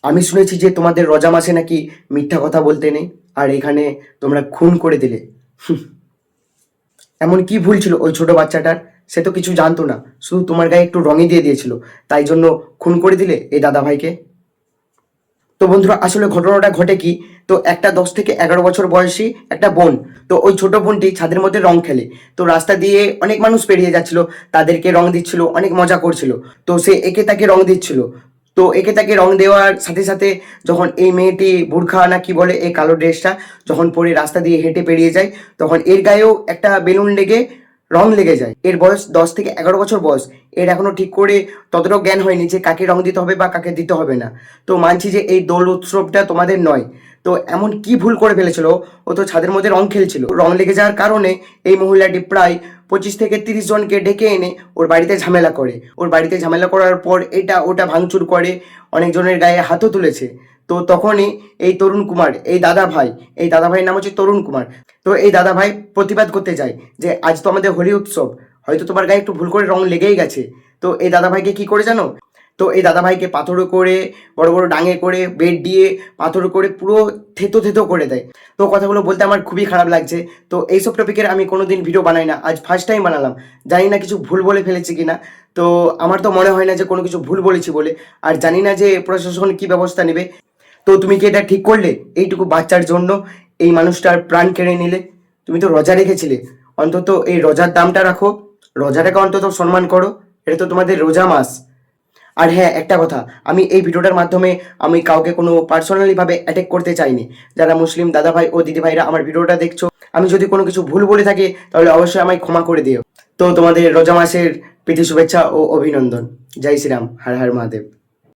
আমি শুনেছি যে তোমাদের রোজা মাসে নাকি মিথ্যা কথা বলতে নেই, আর এখানে তোমরা খুন করে দিলে। এমন কি ভুল ছিল ওই ছোট বাচ্চাটার? সে তো কিছু জানতো না, শুধু তোমার গায়ে একটু রঙই দিয়ে দিয়েছিল, তাই জন্য খুন করে দিলে এই দাদা ভাইকে। তো বন্ধুরা, আসলে ঘটনাটা ঘটে কি, তো একটা 10 থেকে 11 বছর বয়সী একটা বোন, তো ওই ছোট বোনটি ছাদের মধ্যে রং খেলে। তো রাস্তা দিয়ে অনেক মানুষ পেরিয়ে যাচ্ছিল, তাদেরকে রং দিচ্ছিল, অনেক মজা করছিল। তো সে একে তাকে রং দিচ্ছিল। তো একে তাকে রং দেওয়ার সাথে সাথে যখন এই মেয়েটি বুরখা না কি বলে এই কালো ড্রেসটা যখন পরে রাস্তা দিয়ে হেঁটে পেরিয়ে যায়, তখন এর গায়েও একটা বেলুন লেগে রং লেগে যায়। এর বয়স 10 থেকে 11 বছর বয়স। এর এখনো ঠিক করে ততটাও জ্ঞান হয়নি যে কাকে রং দিতে হবে বা কাকে দিতে হবে না। তো মানছি যে এই দোল উৎসবটা তোমাদের নয়। তো এমন কি ভুল করে ফেলেছিল, ও তো ছাদের মধ্যে রং খেলছিল, রং লেগে যাওয়ার কারণে এই মহিলাটি প্রায় 25 থেকে 30 জনকে ডেকে এনে ওর বাড়িতে ঝামেলা করে। ওর বাড়িতে ঝামেলা করার পর এটা ওটা ভাঙচুর করে, অনেকজনের গায়ে হাতও তুলেছে। তো তখনই এই তরুণ কুমার, এই দাদা ভাইয়ের নাম হচ্ছে তরুণ কুমার। তো এই দাদা ভাই প্রতিবাদ করতে যায় যে আজ তো আমাদের হোলি উৎসব, হয়তো তোমার গায়ে একটু ভুল করে রং লেগেই গেছে। তো এই দাদা ভাইকে কি করে জানো? তো এই দাদা ভাইকে পাথরে করে, বড় বড় ডাঙে করে, বেড দিয়ে পাথর করে পুরো থেতো থেতো করে দেয়। তো কথাগুলো বলতে আমার খুবই খারাপ লাগছে। তো এইসব টপিকের আমি কোনোদিন ভিডিও বানাই না, আজ ফার্স্ট টাইম বানালাম। জানি না কিছু ভুল বলে ফেলেছি কিনা। তো আমার তো মনে হয় না যে কোনো কিছু ভুল বলেছি বলে। আর জানি না যে প্রশাসন কি ব্যবস্থা নেবে। তো তুমি কি এটা ঠিক করলে? এইটুকু বাচ্চার জন্য এই মানুষটার প্রাণ কেড়ে নিলে। তুমি তো রোজা রেখেছিলে, অন্তত এই রোজার দামটা রাখো, রোজাটাকে অন্তত সম্মান করো। এটা তো তোমাদের রোজা মাস। আর হ্যাঁ, একটা কথা, আমি এই ভিডিওটার মাধ্যমে আমি কাউকে কোনো পার্সোনালিভাবে অ্যাটাক করতে চাইনি। যারা মুসলিম দাদা ভাই ও দিদি ভাইরা আমার ভিডিওটা দেখছো, আমি যদি কোনো কিছু ভুল বলে থাকি তাহলে অবশ্যই আমায় ক্ষমা করে দিও। তো তোমাদের রোজা মাসের প্রীতি শুভেচ্ছা ও অভিনন্দন। জয় শ্রীরাম, হর হর মহাদেব।